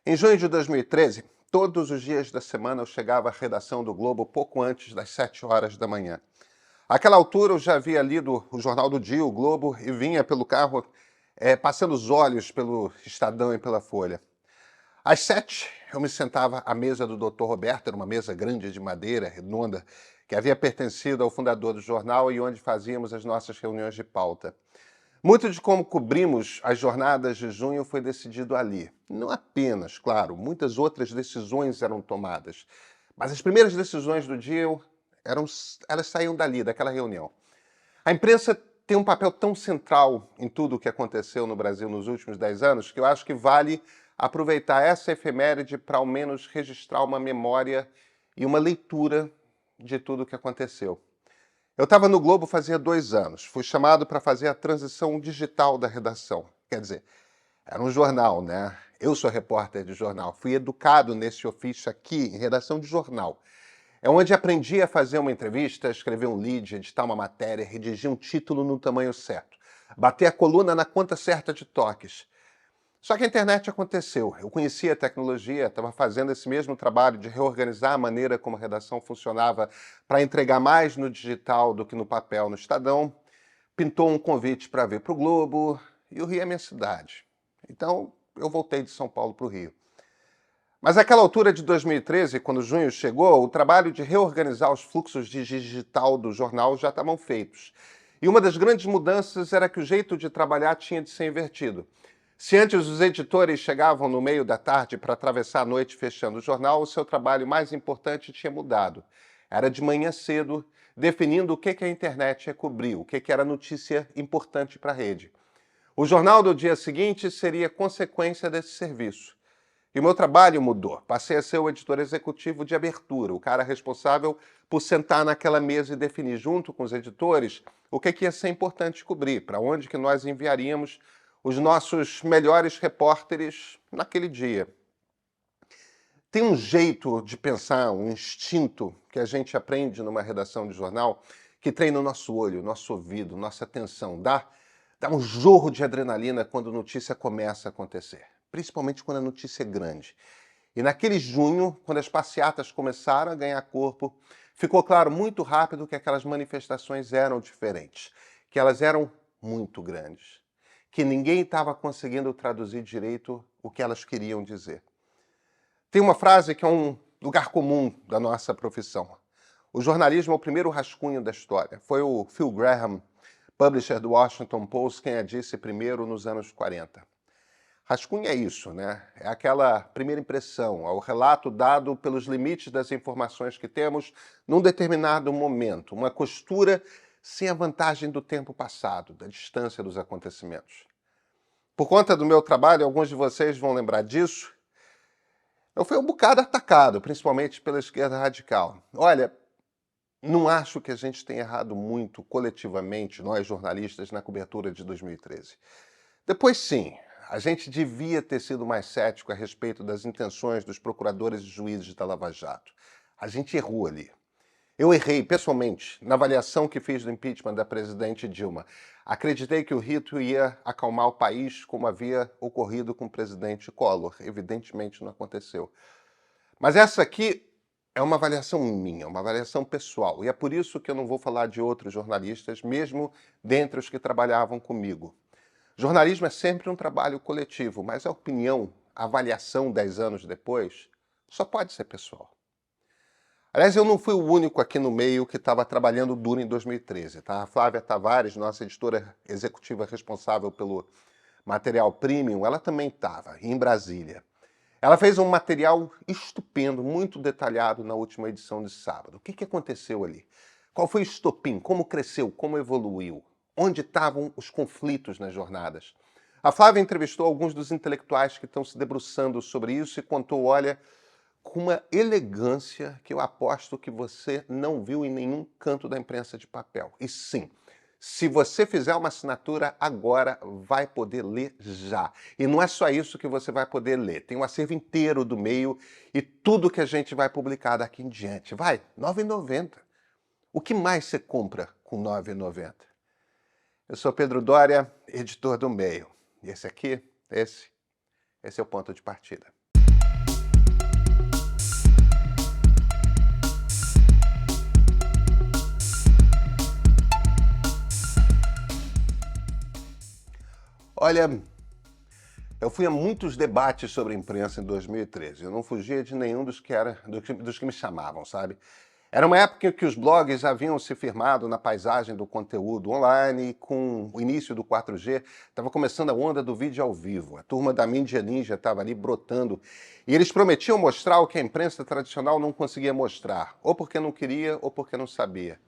Em junho de 2013, todos os dias da semana eu chegava à redação do Globo pouco antes das 7 horas da manhã. Àquela altura eu já havia lido o Jornal do Dia, o Globo, e vinha pelo carro passando os olhos pelo Estadão e pela Folha. Às 7, eu me sentava à mesa do Dr. Roberto, era uma mesa grande de madeira, redonda, que havia pertencido ao fundador do jornal e onde fazíamos as nossas reuniões de pauta. Muito de como cobrimos as jornadas de junho foi decidido ali. Não apenas, claro, muitas outras decisões eram tomadas, mas as primeiras decisões do dia elas saíam dali, daquela reunião. A imprensa tem um papel tão central em tudo o que aconteceu no Brasil nos últimos 10 anos que eu acho que vale aproveitar essa efeméride para ao menos registrar uma memória e uma leitura de tudo o que aconteceu. Eu estava no Globo fazia 2 anos. Fui chamado para fazer a transição digital da redação. Quer dizer, era um jornal, né? Eu sou repórter de jornal. Fui educado nesse ofício aqui, em redação de jornal. É onde aprendi a fazer uma entrevista, escrever um lead, editar uma matéria, redigir um título no tamanho certo, bater a coluna na conta certa de toques. Só que a internet aconteceu. Eu conhecia a tecnologia, estava fazendo esse mesmo trabalho de reorganizar a maneira como a redação funcionava para entregar mais no digital do que no papel no Estadão. Pintou um convite para vir para o Globo e o Rio é minha cidade. Então eu voltei de São Paulo para o Rio. Mas naquela altura de 2013, quando junho chegou, o trabalho de reorganizar os fluxos de digital do jornal já estavam feitos. E uma das grandes mudanças era que o jeito de trabalhar tinha de ser invertido. Se antes os editores chegavam no meio da tarde para atravessar a noite fechando o jornal, o seu trabalho mais importante tinha mudado. Era de manhã cedo, definindo o que a internet ia cobrir, o que era notícia importante para a rede. O jornal do dia seguinte seria consequência desse serviço. E o meu trabalho mudou. Passei a ser o editor executivo de abertura, o cara responsável por sentar naquela mesa e definir junto com os editores o que ia ser importante cobrir, para onde que nós enviaríamos os nossos melhores repórteres naquele dia. Tem um jeito de pensar, um instinto que a gente aprende numa redação de jornal que treina o nosso olho, nosso ouvido, nossa atenção. Dá um jorro de adrenalina quando a notícia começa a acontecer, principalmente quando a notícia é grande. E naquele junho, quando as passeatas começaram a ganhar corpo, ficou claro muito rápido que aquelas manifestações eram diferentes, que elas eram muito grandes, que ninguém estava conseguindo traduzir direito o que elas queriam dizer. Tem uma frase que é um lugar comum da nossa profissão. O jornalismo é o primeiro rascunho da história. Foi o Phil Graham, publisher do Washington Post, quem a disse primeiro nos anos 40. Rascunho é isso, né? É aquela primeira impressão, é o relato dado pelos limites das informações que temos num determinado momento, uma costura sem a vantagem do tempo passado, da distância dos acontecimentos. Por conta do meu trabalho, alguns de vocês vão lembrar disso, eu fui um bocado atacado, principalmente pela esquerda radical. Olha, não acho que a gente tenha errado muito coletivamente, nós jornalistas, na cobertura de 2013. Depois sim, a gente devia ter sido mais cético a respeito das intenções dos procuradores e juízes da Lava Jato. A gente errou ali. Eu errei, pessoalmente, na avaliação que fiz do impeachment da presidente Dilma. Acreditei que o rito ia acalmar o país, como havia ocorrido com o presidente Collor. Evidentemente não aconteceu. Mas essa aqui é uma avaliação minha, uma avaliação pessoal. E é por isso que eu não vou falar de outros jornalistas, mesmo dentre os que trabalhavam comigo. Jornalismo é sempre um trabalho coletivo, mas a opinião, a avaliação 10 anos depois, só pode ser pessoal. Aliás, eu não fui o único aqui no meio que estava trabalhando duro em 2013, tá? A Flávia Tavares, nossa editora executiva responsável pelo material premium, ela também estava, em Brasília. Ela fez um material estupendo, muito detalhado na última edição de sábado. O que aconteceu ali? Qual foi o estopim? Como cresceu? Como evoluiu? Onde estavam os conflitos nas jornadas? A Flávia entrevistou alguns dos intelectuais que estão se debruçando sobre isso e contou, olha, com uma elegância que eu aposto que você não viu em nenhum canto da imprensa de papel. E sim, se você fizer uma assinatura agora, vai poder ler já. E não é só isso que você vai poder ler. Tem um acervo inteiro do meio e tudo que a gente vai publicar daqui em diante. Vai, R$ 9,90. O que mais você compra com R$ 9,90? Eu sou Pedro Doria, editor do Meio. E esse é o ponto de partida. Olha, eu fui a muitos debates sobre imprensa em 2013. Eu não fugia de nenhum dos que me chamavam, sabe? Era uma época em que os blogs haviam se firmado na paisagem do conteúdo online e com o início do 4G estava começando a onda do vídeo ao vivo. A turma da mídia ninja estava ali brotando e eles prometiam mostrar o que a imprensa tradicional não conseguia mostrar, ou porque não queria ou porque não sabia.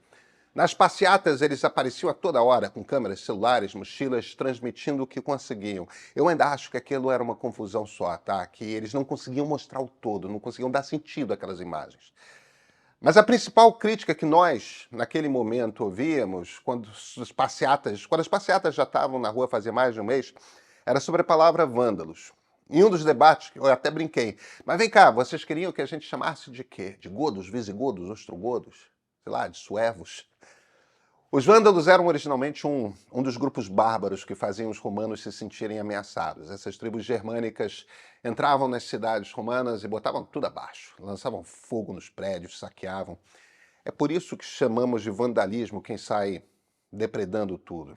Nas passeatas, eles apareciam a toda hora, com câmeras, celulares, mochilas, transmitindo o que conseguiam. Eu ainda acho que aquilo era uma confusão só, tá? Que eles não conseguiam mostrar o todo, não conseguiam dar sentido àquelas imagens. Mas a principal crítica que nós, naquele momento, ouvíamos, quando as passeatas já estavam na rua fazia mais de um mês, era sobre a palavra vândalos. Em um dos debates, eu até brinquei, mas vem cá, vocês queriam que a gente chamasse de quê? De godos, visigodos, ostrogodos? Sei lá, de suevos? Os vândalos eram originalmente um dos grupos bárbaros que faziam os romanos se sentirem ameaçados. Essas tribos germânicas entravam nas cidades romanas e botavam tudo abaixo, lançavam fogo nos prédios, saqueavam. É por isso que chamamos de vandalismo quem sai depredando tudo.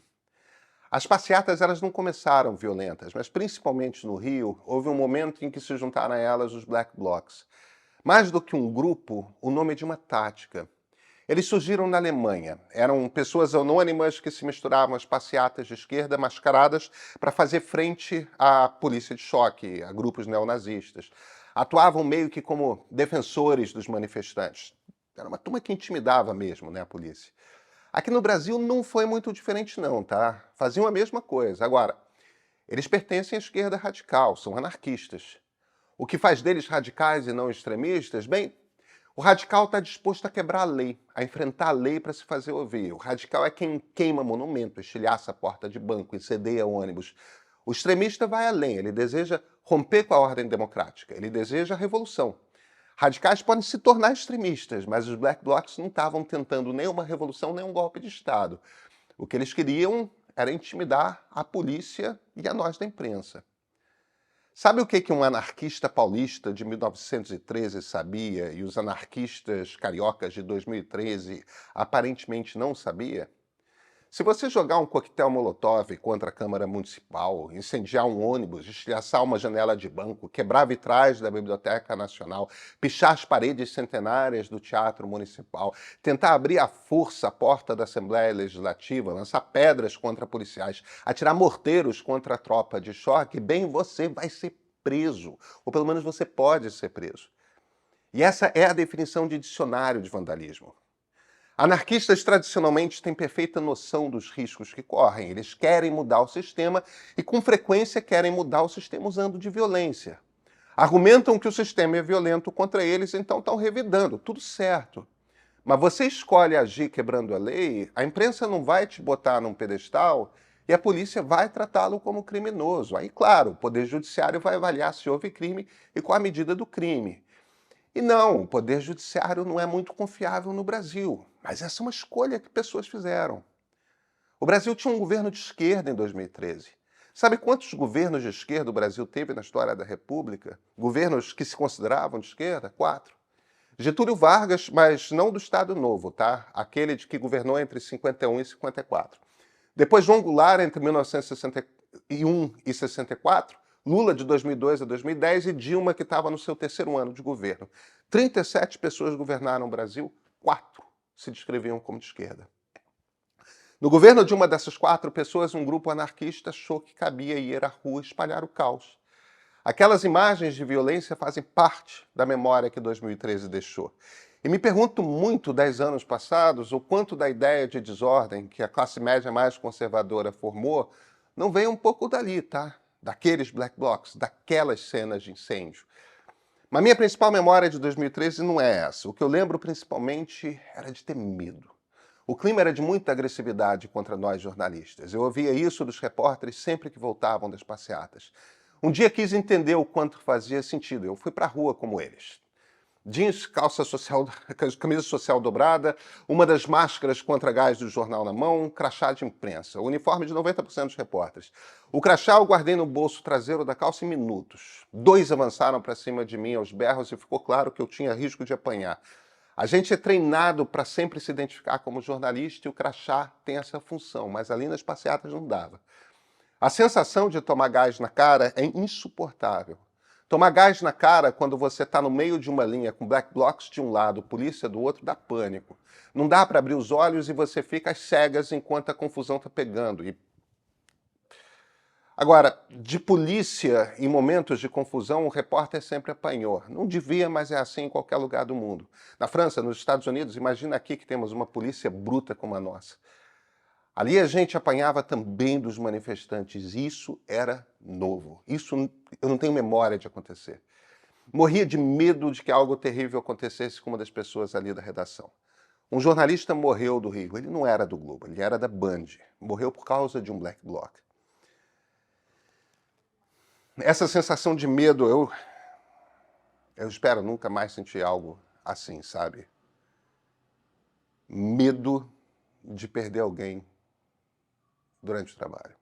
As passeatas elas não começaram violentas, mas principalmente no Rio, houve um momento em que se juntaram a elas os Black Blocs. Mais do que um grupo, o nome é de uma tática. Eles surgiram na Alemanha. Eram pessoas anônimas que se misturavam às passeatas de esquerda mascaradas para fazer frente à polícia de choque, a grupos neonazistas. Atuavam meio que como defensores dos manifestantes. Era uma turma que intimidava mesmo, né, a polícia. Aqui no Brasil não foi muito diferente não, tá? Faziam a mesma coisa. Agora, eles pertencem à esquerda radical, são anarquistas. O que faz deles radicais e não extremistas? Bem, o radical está disposto a quebrar a lei, a enfrentar a lei para se fazer ouvir. O radical é quem queima monumento, estilhaça a porta de banco, incendeia ônibus. O extremista vai além, ele deseja romper com a ordem democrática, ele deseja a revolução. Radicais podem se tornar extremistas, mas os Black Blocs não estavam tentando nem uma revolução, nem um golpe de Estado. O que eles queriam era intimidar a polícia e a nós da imprensa. Sabe o que um anarquista paulista de 1913 sabia e os anarquistas cariocas de 2013 aparentemente não sabia? Se você jogar um coquetel molotov contra a Câmara Municipal, incendiar um ônibus, estilhaçar uma janela de banco, quebrar vitrais da Biblioteca Nacional, pichar as paredes centenárias do Teatro Municipal, tentar abrir à força a porta da Assembleia Legislativa, lançar pedras contra policiais, atirar morteiros contra a tropa de choque, bem, você vai ser preso, ou pelo menos você pode ser preso. E essa é a definição de dicionário de vandalismo. Anarquistas tradicionalmente têm perfeita noção dos riscos que correm. Eles querem mudar o sistema e, com frequência, querem mudar o sistema usando de violência. Argumentam que o sistema é violento contra eles, então estão revidando. Tudo certo. Mas você escolhe agir quebrando a lei, a imprensa não vai te botar num pedestal e a polícia vai tratá-lo como criminoso. Aí, claro, o Poder Judiciário vai avaliar se houve crime e qual a medida do crime. E não, o Poder Judiciário não é muito confiável no Brasil. Mas essa é uma escolha que pessoas fizeram. O Brasil tinha um governo de esquerda em 2013. Sabe quantos governos de esquerda o Brasil teve na história da República? Governos que se consideravam de esquerda? 4. Getúlio Vargas, mas não do Estado Novo, tá? Aquele de que governou entre 51 e 54. Depois João Goulart, entre 1961 e 64. Lula, de 2002 a 2010, e Dilma, que estava no seu terceiro ano de governo. 37 pessoas governaram o Brasil, 4 se descreviam como de esquerda. No governo de uma dessas 4 pessoas, um grupo anarquista achou que cabia ir à rua espalhar o caos. Aquelas imagens de violência fazem parte da memória que 2013 deixou. E me pergunto muito, 10 anos passados, o quanto da ideia de desordem que a classe média mais conservadora formou não veio um pouco dali, tá? Daqueles Black Blocs, daquelas cenas de incêndio. Mas minha principal memória de 2013 não é essa. O que eu lembro principalmente era de ter medo. O clima era de muita agressividade contra nós jornalistas. Eu ouvia isso dos repórteres sempre que voltavam das passeatas. Um dia quis entender o quanto fazia sentido. Eu fui para a rua como eles. Jeans, camisa social dobrada, uma das máscaras contra gás do jornal na mão, crachá de imprensa, o uniforme de 90% dos repórteres. O crachá eu guardei no bolso traseiro da calça em minutos. 2 avançaram para cima de mim aos berros e ficou claro que eu tinha risco de apanhar. A gente é treinado para sempre se identificar como jornalista e o crachá tem essa função, mas ali nas passeatas não dava. A sensação de tomar gás na cara é insuportável. Tomar gás na cara quando você está no meio de uma linha com black blocs de um lado, polícia do outro, dá pânico. Não dá para abrir os olhos e você fica às cegas enquanto a confusão está pegando. Agora, de polícia em momentos de confusão, o repórter sempre apanhou. Não devia, mas é assim em qualquer lugar do mundo. Na França, nos Estados Unidos, imagina aqui que temos uma polícia bruta como a nossa. Ali a gente apanhava também dos manifestantes. Isso era novo. Isso eu não tenho memória de acontecer. Morria de medo de que algo terrível acontecesse com uma das pessoas ali da redação. Um jornalista morreu do Rio. Ele não era do Globo, ele era da Band. Morreu por causa de um black bloc. Essa sensação de medo, eu espero nunca mais sentir algo assim, sabe? Medo de perder alguém durante o trabalho.